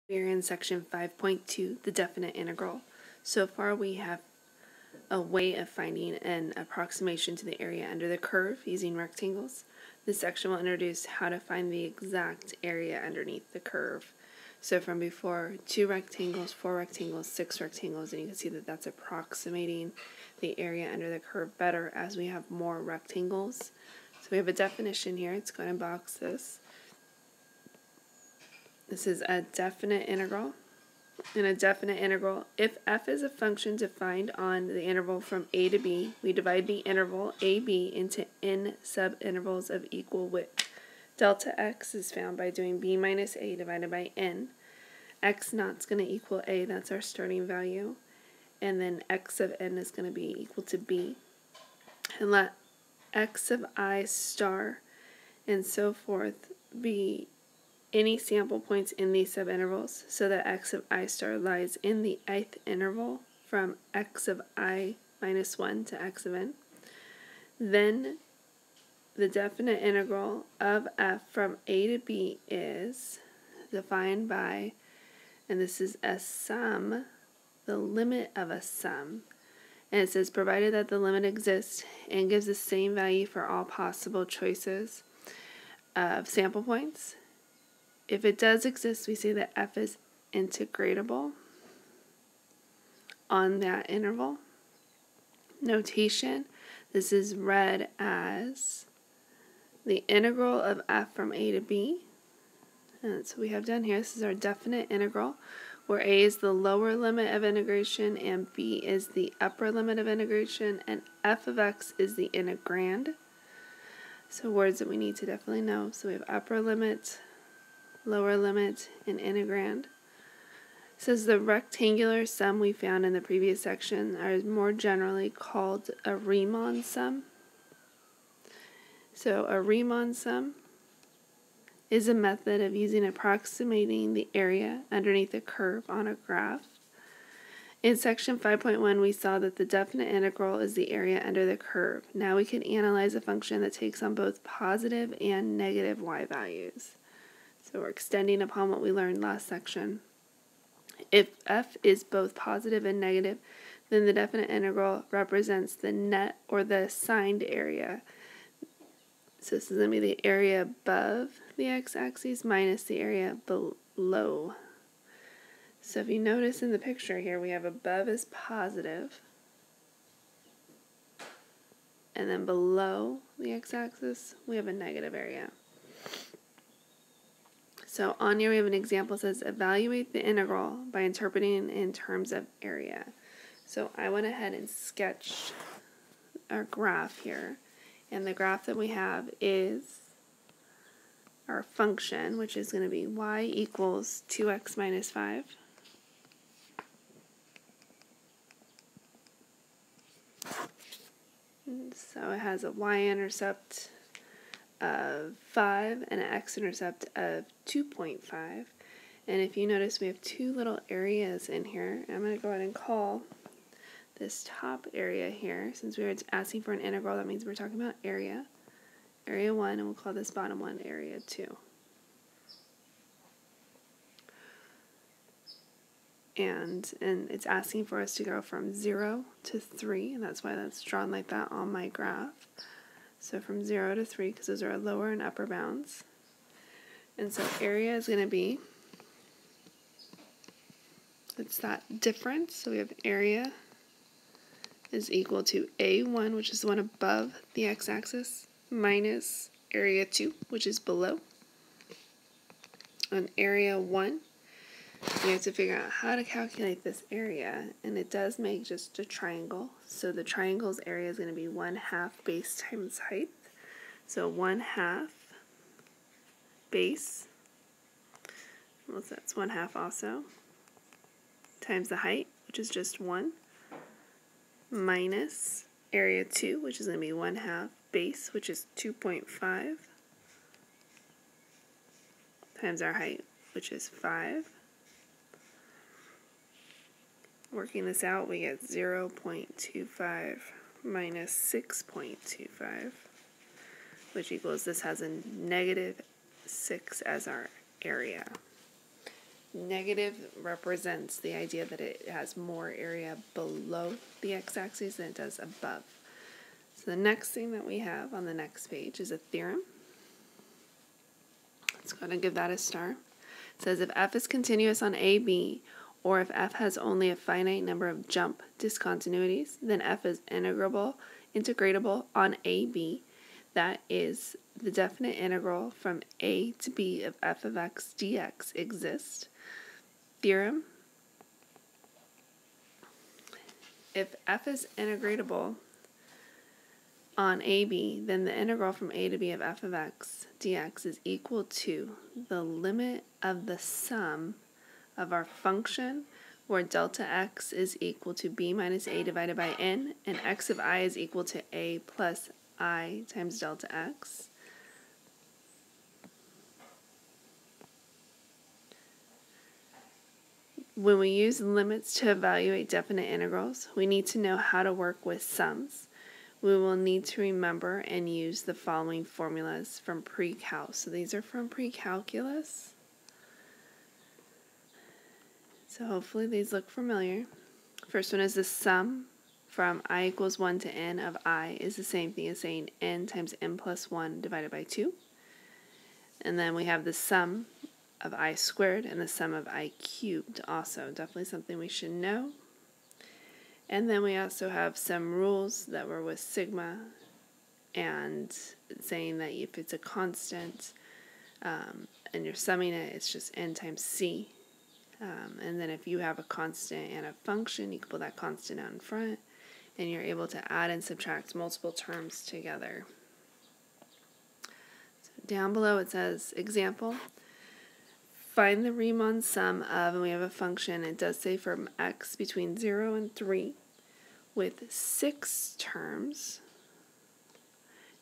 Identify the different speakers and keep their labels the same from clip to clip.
Speaker 1: We are in section 5.2, the definite integral. So far we have a way of finding an approximation to the area under the curve using rectangles. This section will introduce how to find the exact area underneath the curve. So from before, 2 rectangles, 4 rectangles, 6 rectangles, and you can see that that's approximating the area under the curve better as we have more rectangles. So we have a definition here. Let's go ahead and box this. This is a definite integral. In a definite integral, if f is a function defined on the interval from a to b, we divide the interval ab into n subintervals of equal width. Delta x is found by doing b minus a divided by n. X naught's going to equal a, that's our starting value. And then x of n is going to be equal to b. And let x of I star and so forth be any sample points in these subintervals, so that x of I star lies in the ith interval from x of I minus 1 to x of n. Then the definite integral of f from a to b is defined by, and this is a sum, the limit of a sum. And it says provided that the limit exists and gives the same value for all possible choices of sample points. If it does exist, we say that f is integratable on that interval. Notation, this is read as the integral of f from a to b. And that's what we have done here. This is our definite integral, where a is the lower limit of integration and b is the upper limit of integration, and f of x is the integrand. So words that we need to definitely know. So we have upper limit, lower limit, and integrand. It says the rectangular sum we found in the previous section are more generally called a Riemann sum. So a Riemann sum is a method of approximating the area underneath a curve on a graph. In section 5.1 we saw that the definite integral is the area under the curve. Now we can analyze a function that takes on both positive and negative y values. So we're extending upon what we learned last section. If f is both positive and negative, then the definite integral represents the net or the assigned area. So this is going to be the area above the x-axis minus the area below. So if you notice in the picture here, we have above is positive, and then below the x-axis, we have a negative area. So on here we have an example that says evaluate the integral by interpreting in terms of area. So I went ahead and sketched our graph here, and the graph that we have is our function, which is going to be y equals 2x minus 5. And so it has a y-intercept of 5 and an x-intercept of 2.5. And if you notice, we have two little areas in here. I'm going to go ahead and call this top area here, since we were asking for an integral, that means we're talking about area 1, and we'll call this bottom one area 2. And it's asking for us to go from 0 to 3, and that's why that's drawn like that on my graph. So from 0 to 3, because those are our lower and upper bounds. And so area is going to be, it's that difference. So we have area is equal to A1, which is the one above the x-axis, minus area 2, which is below. On area 1, we have to figure out how to calculate this area, and it does make just a triangle. So the triangle's area is going to be 1/2 base times height. So 1/2 base, well, that's 1/2 also, times the height, which is just 1, minus area 2, which is going to be 1/2 base, which is 2.5, times our height, which is 5. Working this out, we get 0.25 minus 6.25, which equals, this has a negative 6 as our area. Negative represents the idea that it has more area below the x-axis than it does above. So the next thing that we have on the next page is a theorem. Let's go ahead and give that a star. It says if f is continuous on AB, or if f has only a finite number of jump discontinuities, then f is integratable on AB. That is, the definite integral from a to b of f of x dx exists. Theorem: if f is integratable on AB, then the integral from a to b of f of x dx is equal to the limit of the sum of our function, where delta x is equal to b minus a divided by n, and x of I is equal to a plus I times delta x. When we use limits to evaluate definite integrals, we need to know how to work with sums. We will need to remember and use the following formulas from pre-calc. So these are from pre-calculus. So hopefully these look familiar. First one is the sum from I equals 1 to n of I is the same thing as saying n times n plus 1 divided by 2. And then we have the sum of I squared and the sum of I cubed, also definitely something we should know. And then we also have some rules that were with sigma and saying that if it's a constant and you're summing it, it's just n times c. And then if you have a constant and a function, you can put that constant out in front, and you're able to add and subtract multiple terms together. So down below it says, example, find the Riemann sum of, and we have a function, it does say from x between 0 and 3, with 6 terms,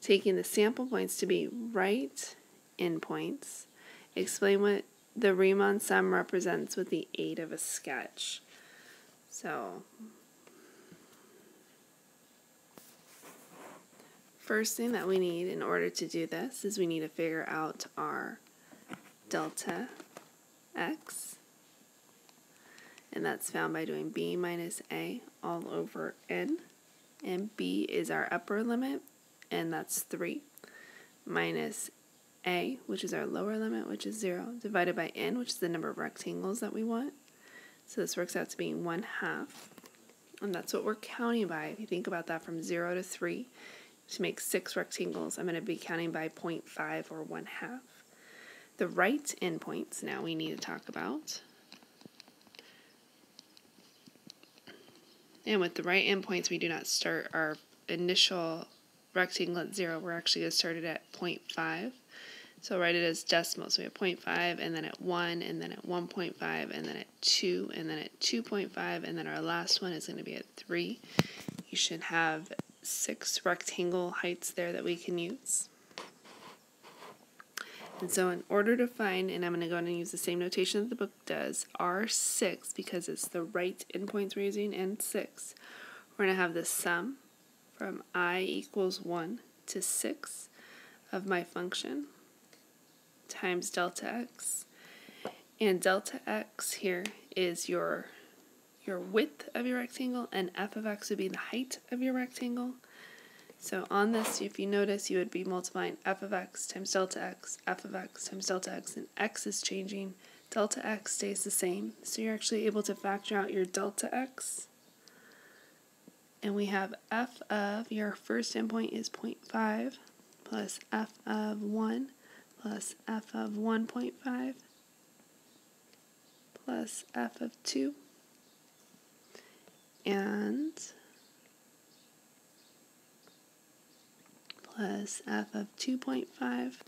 Speaker 1: taking the sample points to be right endpoints. Explain what the Riemann sum represents with the aid of a sketch. So, first thing that we need in order to do this is we need to figure out our delta x, and that's found by doing b minus a all over n, and b is our upper limit, and that's 3, minus a, which is our lower limit, which is 0, divided by n, which is the number of rectangles that we want. So this works out to be 1/2, and that's what we're counting by. If you think about that, from 0 to 3, to make 6 rectangles, I'm going to be counting by 0.5 or 1/2. The right endpoints now we need to talk about. And with the right endpoints, we do not start our initial rectangle at 0. We're actually going to start it at 0.5. So I'll write it as decimal. So we have 0.5, and then at 1, and then at 1.5, and then at 2, and then at 2.5, and then our last one is going to be at 3. You should have 6 rectangle heights there that we can use. And so in order to find, and I'm going to go ahead and use the same notation that the book does, R6, because it's the right endpoints we're using, and 6, we're going to have the sum from I equals 1 to 6 of my function times delta x. And delta x here is your width of your rectangle, and f of x would be the height of your rectangle. So on this, if you notice, you would be multiplying f of x times delta x, f of x times delta x, and x is changing. Delta x stays the same. So you're actually able to factor out your delta x. And we have f of, your first endpoint is 0.5, plus f of 1, plus f of 1.5, plus f of 2, and plus f of 2.5,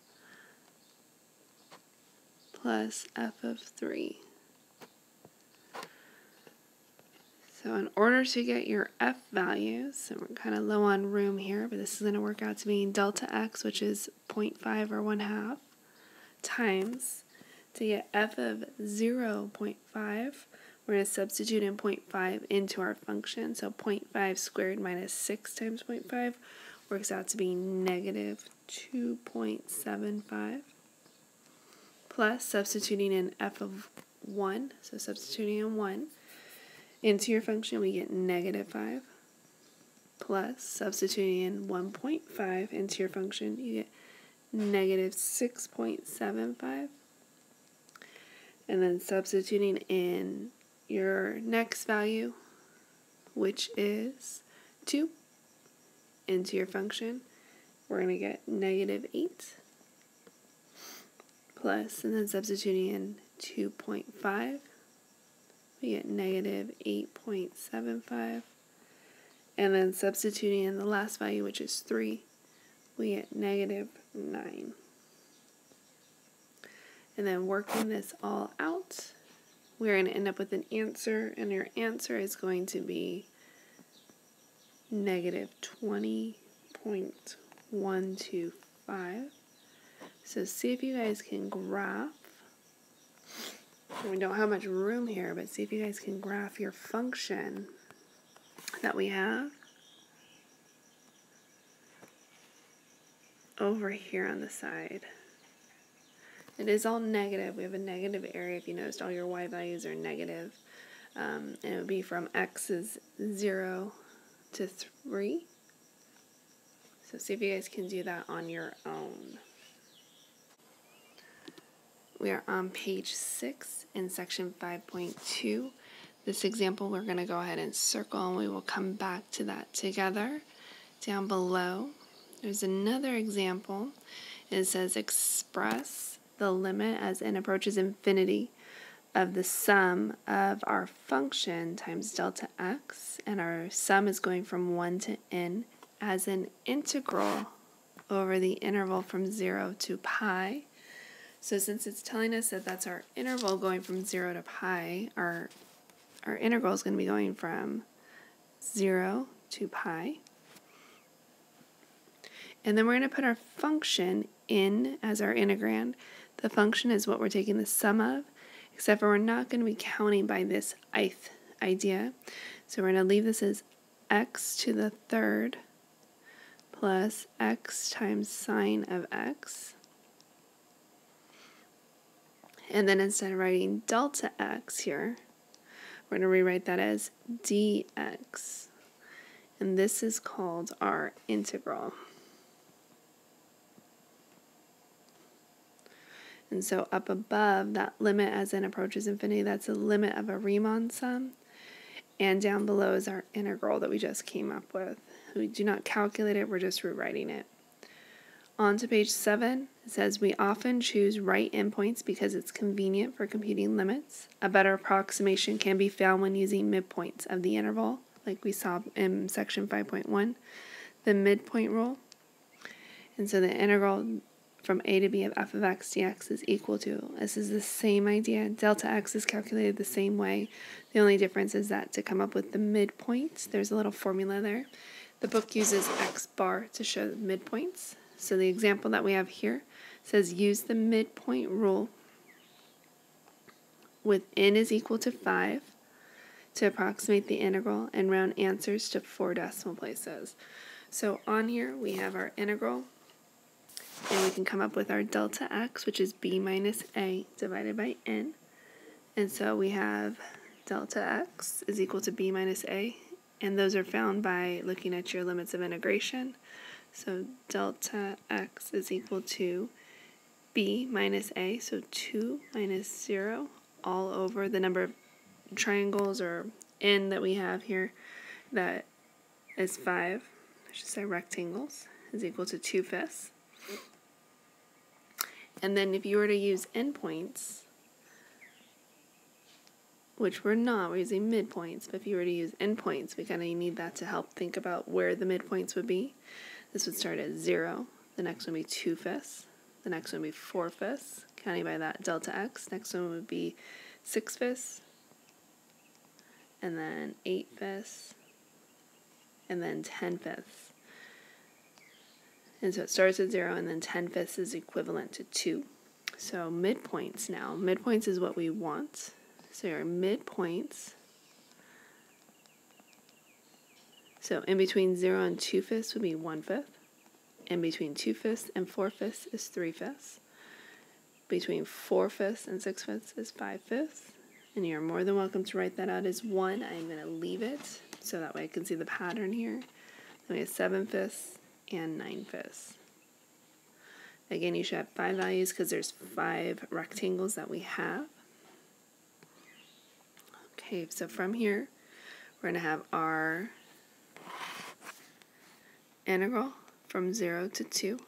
Speaker 1: plus f of 3. So in order to get your f values, and we're kind of low on room here, but this is going to work out to be delta x, which is 0.5 or 1/2, times, to get f of 0.5, we're going to substitute in 0.5 into our function. So 0.5 squared minus 6 times 0.5 works out to be negative 2.75, plus substituting in f of 1, so substituting in 1 into your function, we get -5, plus substituting in 1.5 into your function, you get -6.75, and then substituting in your next value, which is 2, into your function, we're going to get -8, plus, and then substituting in 2.5, we get -8.75, and then substituting in the last value, which is 3, we get -9. And then working this all out, we're going to end up with an answer, and your answer is going to be -20.125. So see if you guys can graph. We don't have much room here, but see if you guys can graph your function that we have over here on the side. It is all negative. We have a negative area. If you noticed, all your y values are negative. And it would be from x is 0 to 3. So see if you guys can do that on your own. We are on page 6 in section 5.2. This example we're going to go ahead and circle, and we will come back to that together. Down below, there's another example. It says express the limit as n approaches infinity of the sum of our function times delta x, and our sum is going from 1 to n as an integral over the interval from 0 to pi. So since it's telling us that that's our interval going from 0 to pi, our integral is going to be going from 0 to pi. And then we're going to put our function in as our integrand. The function is what we're taking the sum of, except for we're not going to be counting by this ith idea. So we're going to leave this as x to the third plus x times sine of x. And then instead of writing delta x here, we're going to rewrite that as dx. And this is called our integral. And so up above, that limit as n approaches infinity, that's the limit of a Riemann sum. And down below is our integral that we just came up with. We do not calculate it, we're just rewriting it. On to page 7, it says we often choose right endpoints because it's convenient for computing limits. A better approximation can be found when using midpoints of the interval, like we saw in section 5.1, the midpoint rule. And so the integral from a to b of f of x dx is equal to, this is the same idea, delta x is calculated the same way. The only difference is that to come up with the midpoints, there's a little formula there. The book uses x bar to show the midpoints. So the example that we have here says use the midpoint rule with n is equal to 5 to approximate the integral and round answers to 4 decimal places. So on here we have our integral, and we can come up with our delta x, which is b minus a divided by n. And so we have delta x is equal to b minus a, and those are found by looking at your limits of integration. So delta x is equal to b minus a, so 2 minus 0, all over the number of triangles or n that we have here, that is 5, I should say rectangles, is equal to 2/5. And then if you were to use endpoints, which we're not, we're using midpoints, but if you were to use endpoints, we kind of need that to help think about where the midpoints would be. This would start at 0, the next one would be 2/5, the next one would be 4/5, counting by that delta x, next one would be 6/5, and then 8/5, and then 10/5. And so it starts at 0, and then 10/5 is equivalent to 2. So midpoints now. Midpoints is what we want. So your midpoints. So in between 0 and 2/5 would be 1/5. In between 2/5 and 4/5 is 3/5. Between 4/5 and 6/5 is 5/5. and you're more than welcome to write that out as 1. I'm going to leave it so that way I can see the pattern here. Then we have 7/5 and 9/5. Again, you should have 5 values because there's 5 rectangles that we have. Okay, so from here, we're going to have our integral from 0 to 2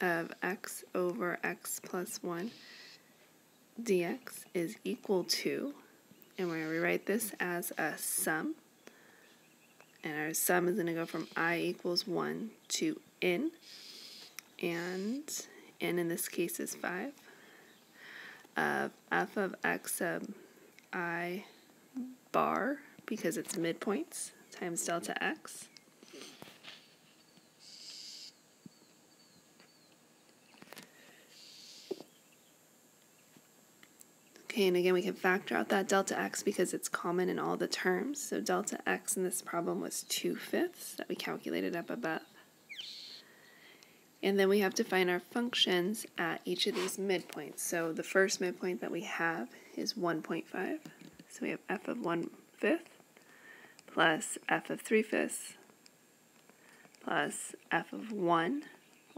Speaker 1: of x over x plus 1 dx is equal to, and we're going to rewrite this as a sum, and our sum is going to go from I equals 1 to n, and n in this case is 5, of f of x sub I bar, because it's midpoints, times delta x. Okay, and again, we can factor out that delta x because it's common in all the terms. So delta x in this problem was 2/5 that we calculated up above. And then we have to find our functions at each of these midpoints. So the first midpoint that we have is 1.5. So we have f of 1/5 plus f of 3/5 plus f of 1,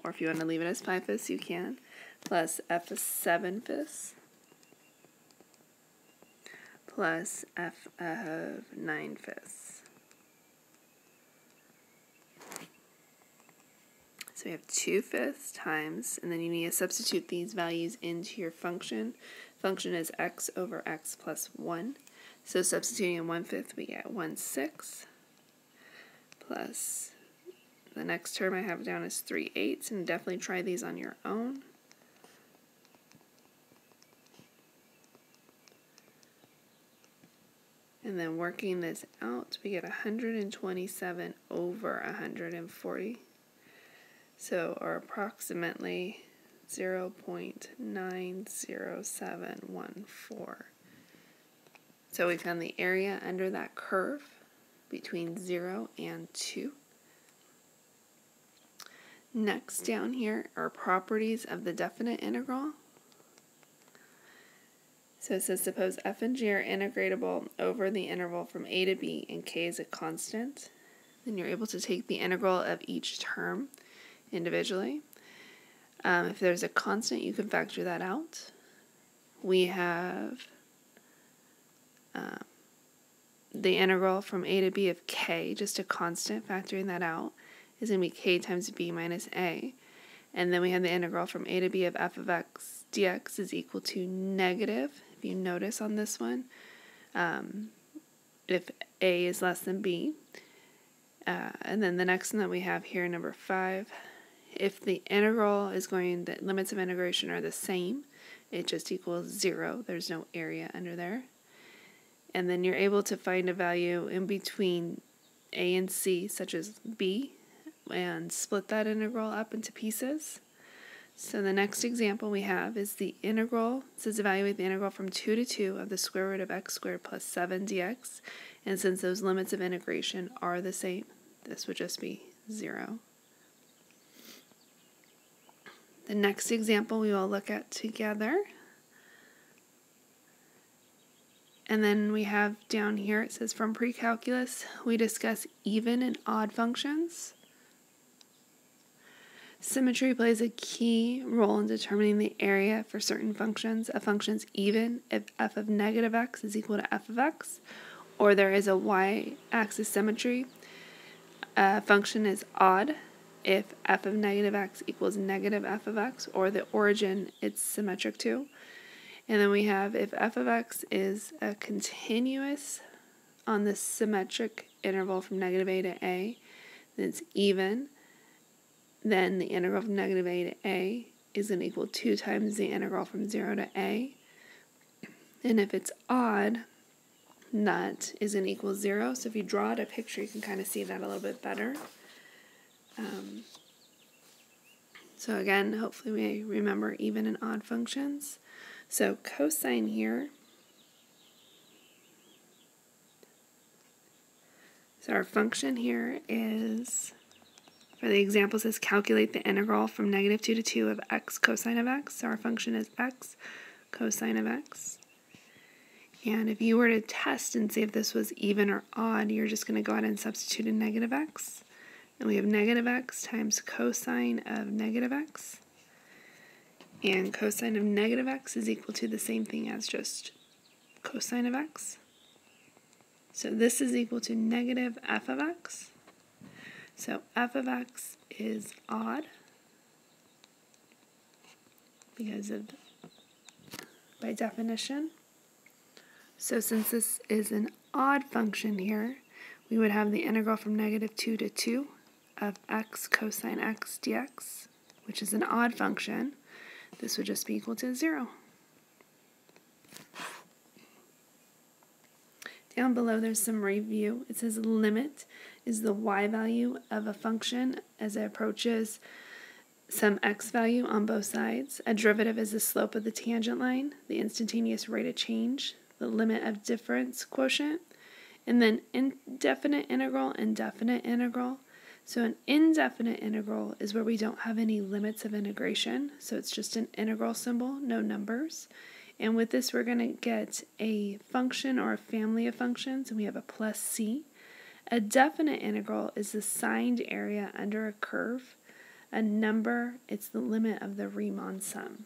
Speaker 1: or if you want to leave it as 5/5, you can, plus f of 7/5 plus f of 9/5. So we have 2/5 times, and then you need to substitute these values into your function. Function is x over x plus 1. So substituting in 1/5, we get 1/6 plus the next term I have down is 3/8, and definitely try these on your own. And then working this out, we get 127 over 140. So, or approximately 0.90714. So we found the area under that curve between 0 and 2. Next down here are properties of the definite integral. So it says, suppose f and g are integratable over the interval from a to b and k is a constant. Then you're able to take the integral of each term individually. If there's a constant, you can factor that out. We have the integral from a to b of k, just a constant, factoring that out, is going to be k times b minus a. And then we have the integral from a to b of f of x dx is equal to negative. If you notice on this one, if a is less than b. And then the next one that we have here, number 5, if the integral is the limits of integration are the same, it just equals 0. There's no area under there. And then you're able to find a value in between a and c, such as b, and split that integral up into pieces. So the next example we have is the integral. It says evaluate the integral from 2 to 2 of the square root of x squared plus 7 dx. And since those limits of integration are the same, this would just be 0. The next example we will look at together. And then we have down here, it says from pre-calculus, we discuss even and odd functions. Symmetry plays a key role in determining the area for certain functions. A function's even if f of negative x is equal to f of x, or there is a y-axis symmetry. A function is odd if f of negative x equals negative f of x, or the origin it's symmetric to. And then we have if f of x is a continuous on the symmetric interval from negative a to a, then it's even. Then the integral from negative a to a is going to equal 2 times the integral from 0 to a. And if it's odd, that is going to equal 0. So if you draw out a picture, you can kind of see that a little bit better. So again, hopefully we remember even and odd functions. So cosine here. So our function here is, for the example, it says calculate the integral from negative 2 to 2 of x cosine of x. So our function is x cosine of x. And if you were to test and see if this was even or odd, you're just going to go ahead and substitute in negative x. And we have negative x times cosine of negative x. And cosine of negative x is equal to the same thing as just cosine of x. So this is equal to negative f of x. So f of x is odd because of, by definition. So since this is an odd function here, we would have the integral from negative 2 to 2 of x cosine x dx, which is an odd function. This would just be equal to 0. Down below there's some review. It says limit is the y value of a function as it approaches some x value on both sides. A derivative is the slope of the tangent line, the instantaneous rate of change, the limit of difference quotient, and then indefinite integral and definite integral. So an indefinite integral is where we don't have any limits of integration, so it's just an integral symbol, no numbers. And with this we're going to get a function or a family of functions, and we have a plus c. A definite integral is the signed area under a curve. A number, it's the limit of the Riemann sum.